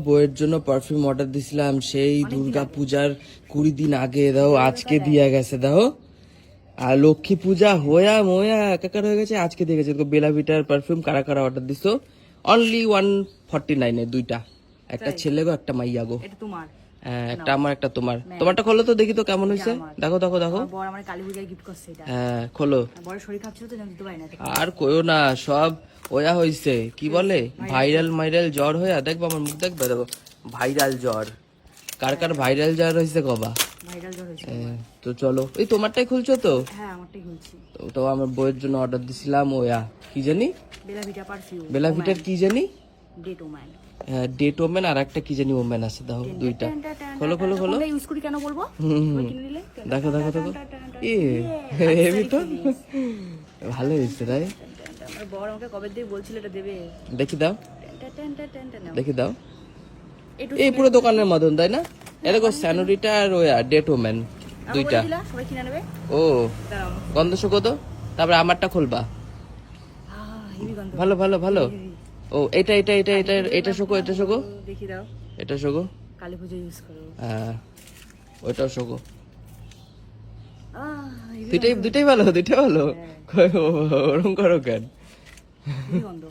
বইয়ের জন্য perfume order দিছিলাম সেই দুর্গা পূজার 20 দিন আগে, দাও আজকে দিয়া গেছে, দাও। আর লক্ষ্মী পূজা হয়া ময়া একাকার হয়ে গেছে, আজকে দিয়ে গেছে। বেলা ভিটার পারফিউম কারা কারা অর্ডার দিছো? অনলি 149 এ দুইটা, একটা ছেলে গো একটা মাইয়া গো। এটা তোমার, হ্যাঁ একটা আমার একটা তোমার। তোমারটা খোলো তো দেখি তো কেমন হয়েছে। দেখো দেখো দেখো। বড় আমার কালী পূজায় গিফট করছে এটা। হ্যাঁ খোলো। বড় শরীর খাচ্ছিল তো জানতে পারি না। আর কইও না, সব ওয়া হইছে কি বলে ভাইরাল মাইরাল জ্বর হইয়া, দেখবো আমার মুখ দেখবে, দেখো ভাইরাল জ্বর। কার কার ভাইরাল জ্বর হয়েছে কবা? ভাইরাল জ্বর হয়েছে। তো চলো, এই তোমারটাই খুলছো তো? হ্যাঁ আমারটাই খুলছি। তো আমার বইয়ের জন্য অর্ডার দিছিলাম ওয়া কি জানি, বেলা ভিটা পারফিউম, বেলা ভিটার কি জানি ডেট ওম্যান। হ্যাঁ ডেট ওমেন আর একটা কি জানি ওমেন আছে, দাও দুইটা। খোলো খোলো খোলো। কোনটা ইউজ করি কেন বলবো? কিনে নিলে দেখো দেখো দেখো। হেভি তো, ভালো হয়েছে তাই। আমার বড় আমাকে কবে দিয়ে বলছিল এটা দেবে। দেখি দাও নাও। দেখি দাও। এই পুরো দোকানের মতন তাই না? এরকম স্যানোরিটা আর ওয়া ডেট ওমেন দুইটা। সবাই কিনে নেবে। ও দাও গন্ধ শুকো তো, তারপরে আমারটা খুলবা। হেভি গন্ধ। ভালো ভালো ভালো। ও এটা এটা এটা এটা এটা শুকো, এটা শুকো, দেখি দাও। এটা শুকো। কালী পূজা ইউজ করো। হ্যাঁ ওইটাও শুকো। হেভি দুইটাই দুইটাই ভালো, দুইটাই ভালো। ওরকম করো কেন? গন্ধ।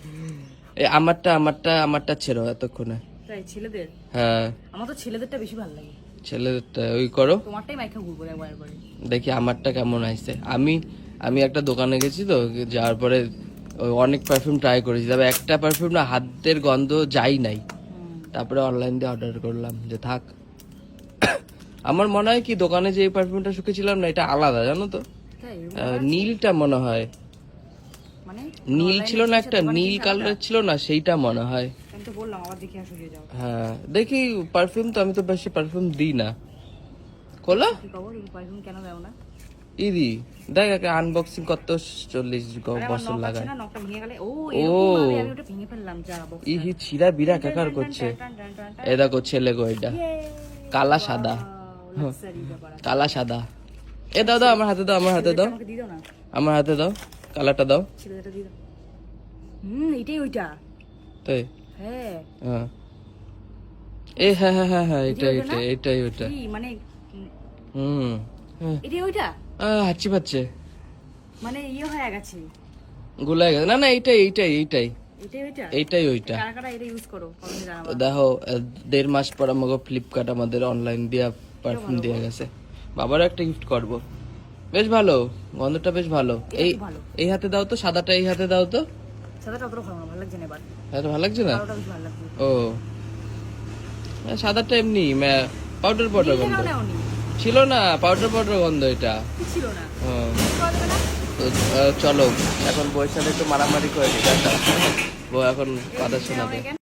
এই আমারটা আমারটা আমারটা ছেড়ো এতক্ষণে। তাই ছেলেদের? হ্যাঁ আমার তো ছেলেদেরটা বেশি ভালো লাগে। ছেলেদেরটা ওই করো। তোমারটাই মাইখা ঘুরবো একবার করে। দেখি আমারটা কেমন আইছে। আমি একটা দোকানে গেছি তো, যাওয়ার পরে অনেক পারফিউম ট্রাই করেছি, তবে একটা পারফিউম না হাতের গন্ধ যাই নাই। তারপরে অনলাইন দিয়ে অর্ডার করলাম যে থাক। আমার মনে হয় কি দোকানে যে পারফিউমটা শুকেছিলাম না, এটা আলাদা জানো তো। নীলটা মনে হয়, মানে নীল ছিল না একটা, নীল কালার ছিল না, সেইটা মনে হয়। আমি তো বললাম আবার দেখে আসো যাও। হ্যাঁ দেখি পারফিউম তো আমি তো বেশি পারফিউম দিই না। খোলা কি খবর, এই পারফিউম কেন দাও না? ইদি দেখ একটা আনবক্সিং করতে 40 বছর লাগায়। না নকটা ভেঙে গেলে ও ও আমি ওটা ভেঙে ফেললাম যা বক্স। ইহি ছিড়া বিরা কাকার করছে। এ দেখো ছেলে গো, এটা কালা সাদা, কালা সাদা। এ দাও দাও আমার হাতে দাও, আমার হাতে দাও, আমাকে দি দাও না। আমার হাতে দাও, কালারটা দাও। ছেলেটা দি দাও। এটাই ওইটা। তাই হ্যাঁ হ্যাঁ এ হ্যাঁ হ্যাঁ হ্যাঁ হ্যাঁ এটা এটা এটাই ওটা। কি মানে হুম এটাই ওইটা? হাঁচি পাচ্ছে, মানে ইয়ে হয়ে গেছে, গুলাই গেছে। না না এইটাই এইটাই এইটাই এটাই ওইটা। এইটাই ওইটা। কারা কারা এটা ইউজ করো কমেন্টে জানাবা। দেখো 1.5 মাস পর আমাকে ফ্লিপকার্ট আমাদের অনলাইন দিয়া পারফিউম দিয়ে গেছে। বাবার একটা গিফট করব, বেশ ভালো গন্ধটা, বেশ ভালো। এই হাতে দাও তো, সাদাটা এই হাতে দাও তো। সাদাটা অতটা ভালো লাগছে না এবার। এটা ভালো লাগছে না? কালোটা বেশি ভালো লাগছে। ও সাদাটা এমনি পাউডার পাউডার গন্ধ ছিল না, পাউডার পাউডার গন্ধ এটা ছিল না। তো চলো এখন বইয়ের সাথে একটু মারামারি করে দিই। বউ এখন কথা শোনাবে।